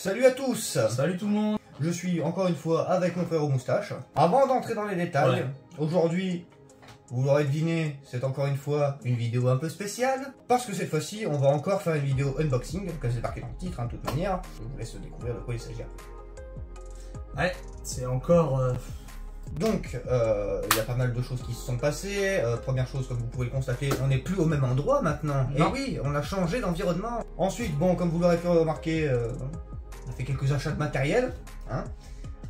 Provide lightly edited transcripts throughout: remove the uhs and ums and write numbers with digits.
Salut à tous. Salut tout le monde. Je suis encore une fois avec mon frère aux moustaches. Avant d'entrer dans les détails, aujourd'hui, vous l'aurez deviné, c'est encore une fois une vidéo un peu spéciale. Parce que cette fois-ci, on va encore faire une vidéo unboxing, comme c'est marqué dans le titre, de toute manière. Je vous laisse découvrir de quoi il s'agit. Ouais, c'est encore... Donc, il y a pas mal de choses qui se sont passées. Première chose, comme vous pouvez le constater, on n'est plus au même endroit maintenant. Non. Et oui, on a changé d'environnement. Ensuite, bon, comme vous l'aurez pu remarquer, on a fait quelques achats de matériel. Hein.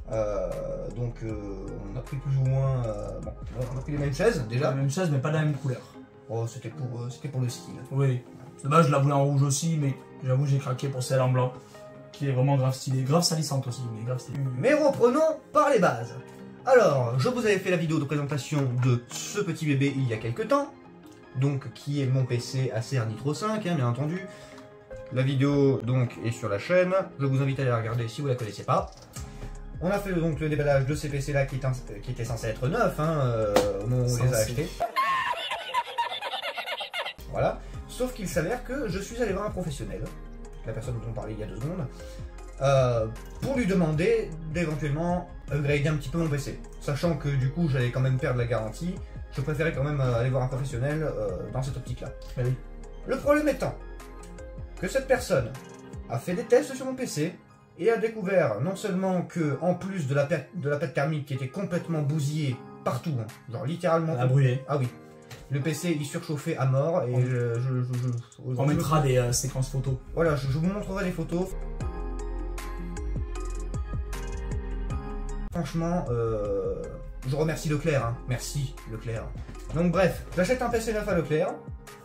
On a pris plus ou moins... bon, on a pris les mêmes chaises, déjà. La même chose, mais pas de la même couleur. Oh, c'était pour le style. Oui. C'est dommage, je la voulais en rouge aussi, mais j'avoue, j'ai craqué pour celle en blanc. Qui est vraiment grave stylée. Grave salissante aussi, mais grave stylée. Mais reprenons par les bases. Alors, je vous avais fait la vidéo de présentation de ce petit bébé il y a quelques temps, donc qui est mon PC Acer Nitro 5, hein, bien entendu. La vidéo donc est sur la chaîne, je vous invite à aller la regarder si vous la connaissez pas. On a fait donc le déballage de ces PC là qui était censé être neuf au moment où on les a achetés. Voilà, sauf qu'il s'avère que je suis allé voir un professionnel, la personne dont on parlait il y a 2 secondes, pour lui demander d'éventuellement upgrader un petit peu mon PC. Sachant que du coup j'allais quand même perdre la garantie, je préférais quand même aller voir un professionnel dans cette optique là. Oui. Le problème étant que cette personne a fait des tests sur mon PC et a découvert non seulement que en plus de la perte thermique qui était complètement bousillée partout, hein, genre littéralement... Elle a brûlé. Ah oui. Le PC il surchauffait à mort et On mettra des séquences photos. Voilà, je vous montrerai les photos. Franchement, je remercie Leclerc, hein. Merci Leclerc. Donc bref, j'achète un PC neuf à Leclerc,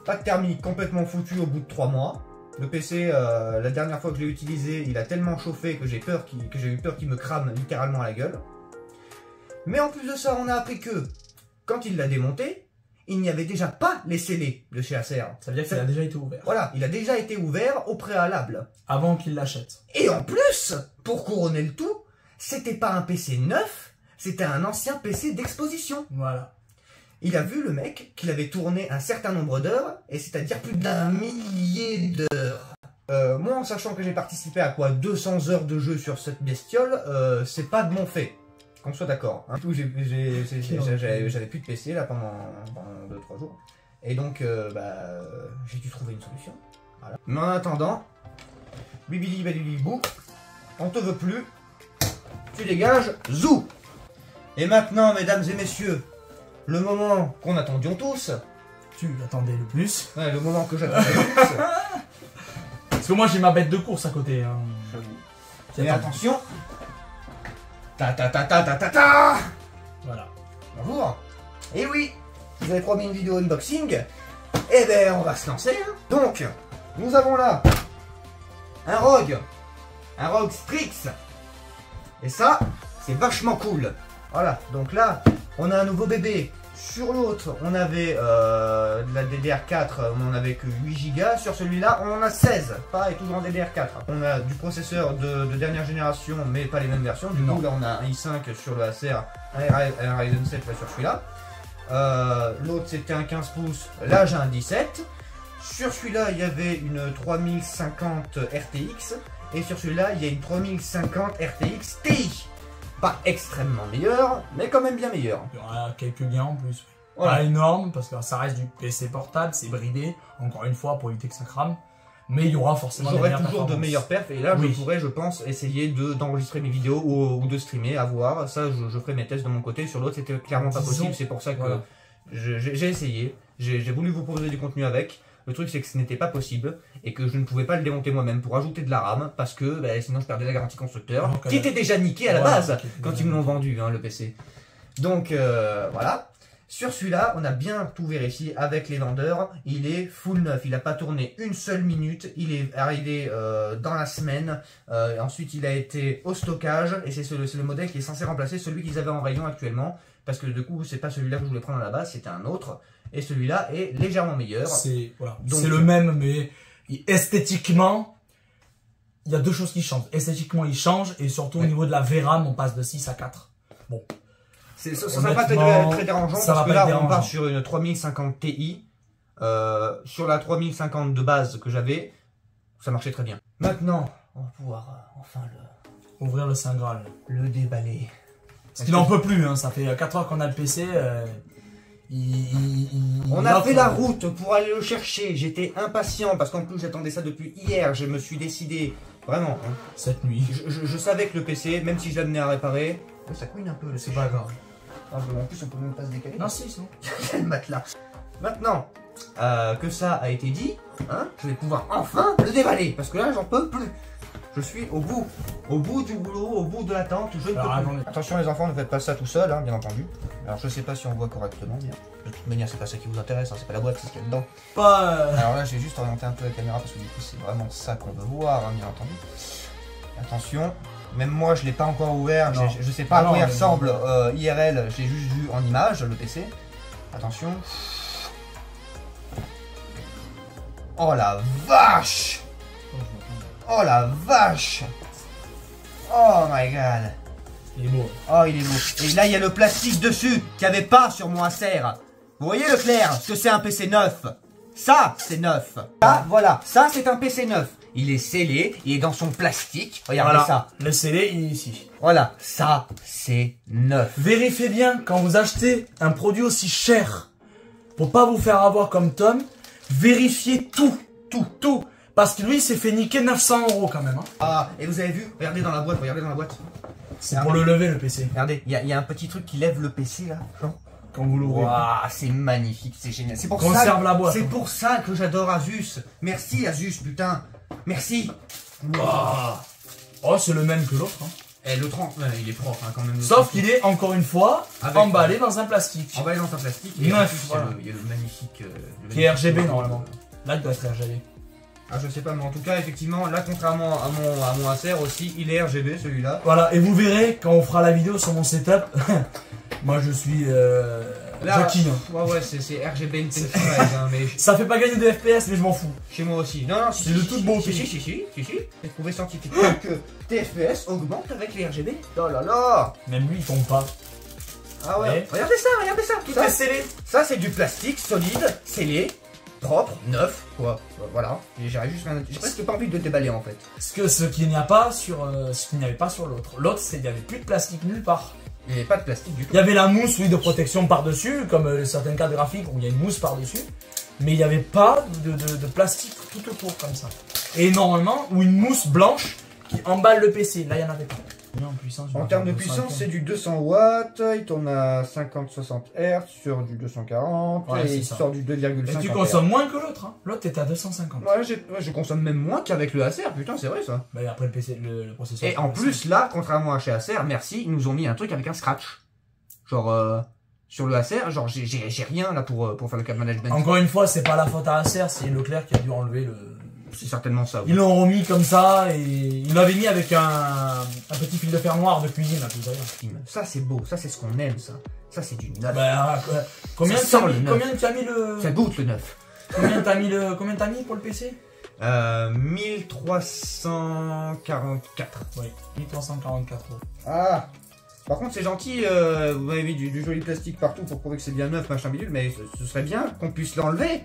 pas de thermique, complètement foutu au bout de 3 mois. Le PC, la dernière fois que je l'ai utilisé, il a tellement chauffé que j'ai eu peur qu'il me crame littéralement à la gueule. Mais en plus de ça, on a appris que, quand il l'a démonté, il n'y avait déjà pas les scellés de chez Acer. Ça veut dire qu'il a déjà été ouvert. Voilà, il a déjà été ouvert au préalable. Avant qu'il l'achète. Et en plus, pour couronner le tout, c'était pas un PC neuf, c'était un ancien PC d'exposition. Voilà. Il a vu le mec qu'il avait tourné un certain nombre d'heures, et c'est-à-dire plus d'1 millier d'heures. Moi, en sachant que j'ai participé à quoi 200 heures de jeu sur cette bestiole, c'est pas de mon fait. Qu'on soit d'accord. Hein. J'avais plus de PC là pendant 2-3 jours. Et donc, j'ai dû trouver une solution. Voilà. Mais en attendant, bibili badili bou, on te veut plus. Tu dégages, zou. Et maintenant, mesdames et messieurs, le moment qu'on attendions tous. Tu attendais le plus. Ouais, le moment que j'attendais le plus. Parce que moi j'ai ma bête de course à côté. Hein. Mais attention. Ta ta ta ta ta ta ta. Voilà. Bonjour. Et oui, vous avez promis une vidéo unboxing. Eh ben, on va se lancer. Hein. Donc, nous avons là un Rogue Strix. Et ça, c'est vachement cool. Voilà, donc là, on a un nouveau bébé. Sur l'autre, on avait la DDR4, on n'avait que 8 Go. Sur celui-là, on en a 16. Pareil, toujours en DDR4. On a du processeur de dernière génération, mais pas les mêmes versions. Du coup, là, on a un i5 sur le Acer, un Ryzen 7 là, sur celui-là. L'autre, c'était un 15 pouces. Là, j'ai un 17. Sur celui-là, il y avait une 3050 RTX. Et sur celui-là, il y a une 3050 RTX Ti. Pas extrêmement meilleur, mais quand même bien meilleur. Il y aura quelques gains en plus. Voilà. Pas énorme, parce que ça reste du PC portable, c'est bridé, encore une fois, pour éviter que ça crame. Mais il y aura forcément J'aurai toujours de meilleures perfs, et là oui. je pourrais, je pense, essayer d'enregistrer mes vidéos ou de streamer, à voir. Ça, je ferai mes tests de mon côté. Sur l'autre, c'était clairement pas possible, c'est pour ça que voilà. J'ai essayé. J'ai voulu vous proposer du contenu avec. Le truc, c'est que ce n'était pas possible et que je ne pouvais pas le démonter moi-même pour ajouter de la RAM parce que sinon je perdais la garantie constructeur qui était déjà niquée à la base quand ils me l'ont vendu, hein, le PC. Donc voilà. Sur celui-là, on a bien tout vérifié avec les vendeurs. Il est full neuf. Il n'a pas tourné une seule minute. Il est arrivé dans la semaine. Ensuite, il a été au stockage et c'est le modèle qui est censé remplacer celui qu'ils avaient en rayon actuellement. Parce que du coup, c'est pas celui-là que je voulais prendre à la base, c'était un autre. Et celui-là est légèrement meilleur. C'est voilà. Le même, mais esthétiquement, il y a 2 choses qui changent. Esthétiquement, il change, et surtout au niveau de la VRAM, on passe de 6 à 4. Bon. Ça ne va pas être très dérangeant, parce que là, on part sur une 3050 Ti. Sur la 3050 de base que j'avais, ça marchait très bien. Maintenant, on va pouvoir enfin Ouvrir le Saint Graal. le déballer. Parce qu'il n'en peut plus, hein. Ça fait 4 heures qu'on a le PC. On a fait la route pour aller le chercher. J'étais impatient parce qu'en plus j'attendais ça depuis hier. Je me suis décidé, vraiment, hein. Cette nuit. Je savais que le PC, même si je l'amenais à réparer, ça couine un peu. C'est pas grave. En plus, on peut même pas se décaler. Non, si, si. Il y a le matelas. Maintenant que ça a été dit, hein, je vais pouvoir enfin le déballer. Parce que là, j'en peux plus. Je suis au bout du boulot, au bout de l'attente. Je ne peux plus. Attention les enfants, ne faites pas ça tout seul, hein, bien entendu. Alors je sais pas si on voit correctement, bien. De toute manière, c'est pas ça qui vous intéresse, hein, c'est pas la boîte, c'est ce qu'il y a dedans. Pas. Alors là, j'ai juste orienté un peu la caméra parce que du coup, c'est vraiment ça qu'on veut voir, hein, bien entendu. Attention, même moi, je l'ai pas encore ouvert. Je sais pas à quoi il ressemble IRL. J'ai juste vu en image le PC. Attention. Oh la vache! Oh la vache! Oh my god! Il est beau. Oh, il est beau. Et là, il y a le plastique dessus qu'il n'y avait pas sur mon Acer. Vous voyez le clair? Ce que c'est un PC neuf. Ça, c'est neuf. Ça, voilà. Ça, c'est un PC neuf. Il est scellé. Il est dans son plastique. Regardez voilà. ça. Le scellé, il est ici. Voilà. Ça, c'est neuf. Vérifiez bien quand vous achetez un produit aussi cher. Pour pas vous faire avoir comme Tom. Vérifiez tout. Parce que lui, il s'est fait niquer 900 € quand même. Hein. Ah, et vous avez vu? Regardez dans la boîte. Regardez dans la boîte. C'est pour le lever, le PC. Regardez, il y a un petit truc qui lève le PC là. Genre. Quand vous l'ouvrez. Waouh, c'est magnifique, c'est génial. C'est pour Conserve la boîte. C'est pour ça que j'adore Asus. Merci Asus, putain. Merci. Wow. Oh, c'est le même que l'autre. Hein. Et le 30, il est propre hein, quand même. Sauf qu'il est, encore une fois, emballé dans un plastique. Emballé dans un plastique. Et neuf, voilà. Il y a le magnifique... qui est RGB normalement. Là, il doit être RGB. Ah, je sais pas, mais en tout cas, effectivement, là, contrairement à mon Acer aussi, il est RGB celui-là. Voilà, et vous verrez quand on fera la vidéo sur mon setup. Moi, je suis Jackie. Hein. Ouais, c'est RGB Intensified, hein, mais... Ça fait pas gagner de FPS, mais je m'en fous. Chez moi aussi. Non, c'est le tout beau. Si. J'ai trouvé scientifiquement que tes FPS augmentent avec les RGB. Oh là là. Même lui, il tombe pas. Ah ouais. Regardez ça. Tout est scellé. Ça, c'est du plastique solide, scellé. Propre, neuf, quoi. Voilà. J'ai presque pas envie de le déballer en fait. Ce qu'il n'y a pas sur, ce qu'il n'y avait pas sur l'autre. L'autre, c'est qu'il n'y avait plus de plastique nulle part. Il n'y avait pas de plastique du tout. Il y avait la mousse, oui, de protection par-dessus, comme certaines cartes graphiques où il y a une mousse par-dessus. Mais il n'y avait pas de plastique tout autour comme ça. Et normalement, ou une mousse blanche qui emballe le PC. Là, il n'y en avait pas. En termes de puissance, c'est du 200 watts, il tourne à 50-60 Hz sur du 240, ouais, et il sort du 2,5. Et tu consommes moins que l'autre, hein. L'autre est à 250. Ouais, je consomme même moins qu'avec le Acer, putain, c'est vrai ça. Bah, après le PC, le processeur. Et en plus, là, contrairement à chez Acer, merci, ils nous ont mis un truc avec un scratch. Genre, sur le Acer, genre, j'ai rien là pour faire le câble management. Encore une fois, c'est pas la faute à Acer, c'est Leclerc qui a dû enlever le... C'est certainement ça. Oui. Ils l'ont remis comme ça et ils l'avaient mis avec un petit fil de fer noir de cuisine à tout d'ailleurs. Ça c'est beau, ça c'est ce qu'on aime ça. Ça c'est du neuf. Bah, combien tu as mis le... Ça goûte le neuf. Combien t'as mis pour le PC 1344. Oui, 1344 €. Ah. Par contre c'est gentil, vous m'avez mis du joli plastique partout pour prouver que c'est bien neuf, machin bidule, mais ce serait bien qu'on puisse l'enlever.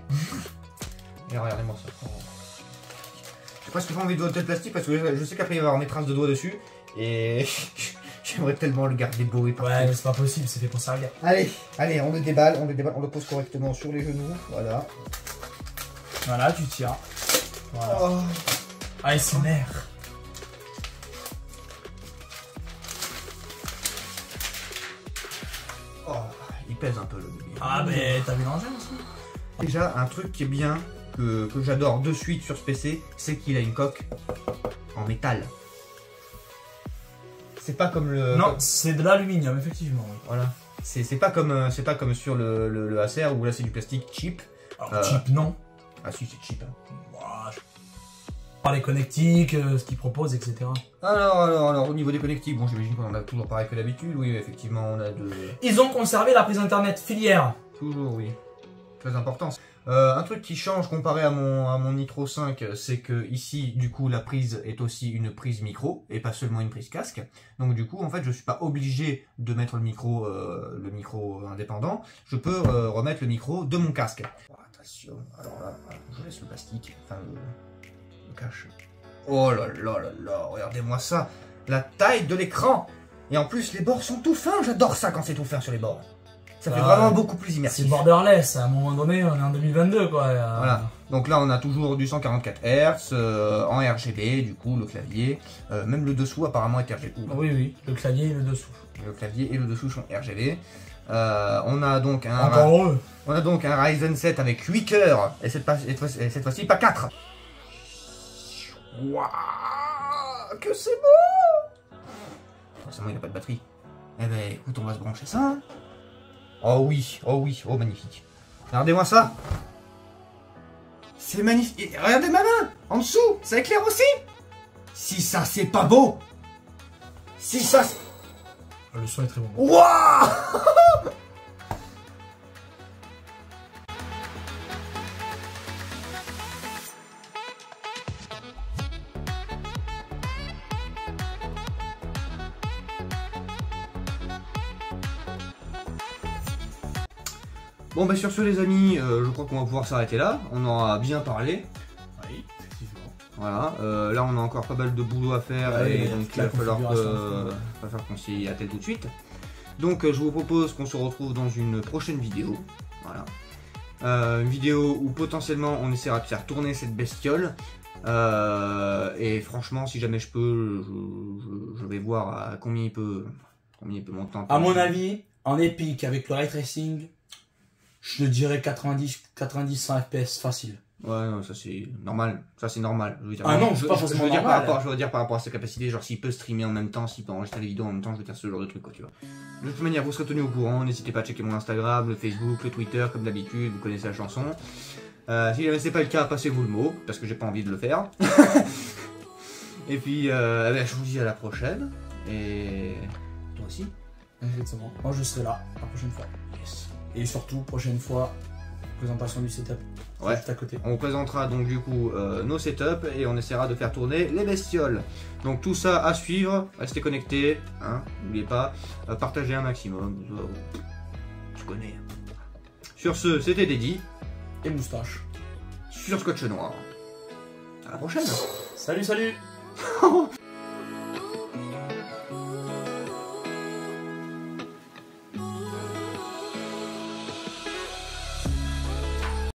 Et regardez-moi ça. J'ai presque pas envie de ôter le plastique parce que je sais qu'après il va y avoir mes traces de doigts dessus. Et j'aimerais tellement le garder beau et partout. Ouais, mais c'est pas possible, c'est fait pour servir. Allez, on le déballe, on le pose correctement sur les genoux. Voilà. Voilà, tu tires. Voilà. Oh. ASMR. Oh, il pèse un peu le bébé. Ah, mais t'as vu l'engin aussi. Déjà, un truc qui est bien, que j'adore de suite sur ce PC, c'est qu'il a une coque en métal. C'est pas comme le... Non, c'est de l'aluminium, effectivement. Oui. Voilà. C'est pas comme sur le Acer où là c'est du plastique cheap. Alors, cheap, non. Ah si, c'est cheap. Hein. Par les connectiques, ce qu'ils proposent, etc. Alors, au niveau des connectiques, bon, j'imagine qu'on en a toujours pareil que d'habitude. Oui, effectivement, on a de... Ils ont conservé la prise internet filière. Toujours, oui. Très important. Un truc qui change comparé à mon Nitro 5, c'est que ici, du coup, la prise est aussi une prise micro et pas seulement une prise casque. Donc du coup, en fait, je suis pas obligé de mettre le micro indépendant. Je peux remettre le micro de mon casque. Oh, attention. Alors là, je laisse le plastique, enfin le cache. Oh là là là là, regardez-moi ça. La taille de l'écran. Et en plus, les bords sont tout fins. J'adore ça quand c'est tout fin sur les bords. Ça fait vraiment beaucoup plus immersif. C'est borderless, à un moment donné, on est en 2022 quoi. Voilà. Donc là, on a toujours du 144 Hz, en RGB, du coup, le clavier. Même le dessous, apparemment, est RGB. Oui, oui, le clavier et le dessous. Le clavier et le dessous sont RGB. On a donc un Ryzen 7 avec 8 cœurs. Et cette fois-ci, pas 4. Waouh, que c'est beau! Forcément, il n'a pas de batterie. Eh ben, écoute, on va se brancher ça. Hein. Oh oui, oh magnifique. Regardez-moi ça. C'est magnifique. Et regardez ma main, en dessous, ça éclaire aussi. Si ça, c'est pas beau. Si ça... Le son est très bon. Waouh! Bon bah sur ce les amis, je crois qu'on va pouvoir s'arrêter là, on en a bien parlé. Oui, effectivement. Voilà, là on a encore pas mal de boulot à faire et donc il va falloir qu'on s'y attelle tout de suite. Donc je vous propose qu'on se retrouve dans une prochaine vidéo. Voilà. Une vidéo où potentiellement on essaiera de faire tourner cette bestiole. Et franchement si jamais je peux, je vais voir à combien il peut monter en temps. À mon avis, en épique avec le ray tracing, je dirais 90-100 FPS facile. Ouais, non, ça c'est normal. Ça c'est normal. Je veux dire, ah non, c'est pas forcément normal. Je veux dire par rapport à sa capacité, genre s'il peut streamer en même temps, s'il peut enregistrer les vidéos en même temps, je veux dire ce genre de truc quoi, tu vois. De toute manière, vous serez tenus au courant. N'hésitez pas à checker mon Instagram, le Facebook, le Twitter, comme d'habitude. Vous connaissez la chanson. Si jamais c'est pas le cas, passez-vous le mot, parce que j'ai pas envie de le faire. Et puis, je vous dis à la prochaine. Et toi aussi. Exactement. Moi je serai là la prochaine fois. Yes. Et surtout, prochaine fois, présentation du setup. Ouais. Juste à côté. On présentera donc du coup nos setups et on essaiera de faire tourner les bestioles. Donc tout ça à suivre, restez connectés, hein, n'oubliez pas, partagez un maximum, tu connais. Sur ce, c'était Dédi. Et moustache. Sur Scotch Noir. À la prochaine. Salut, salut.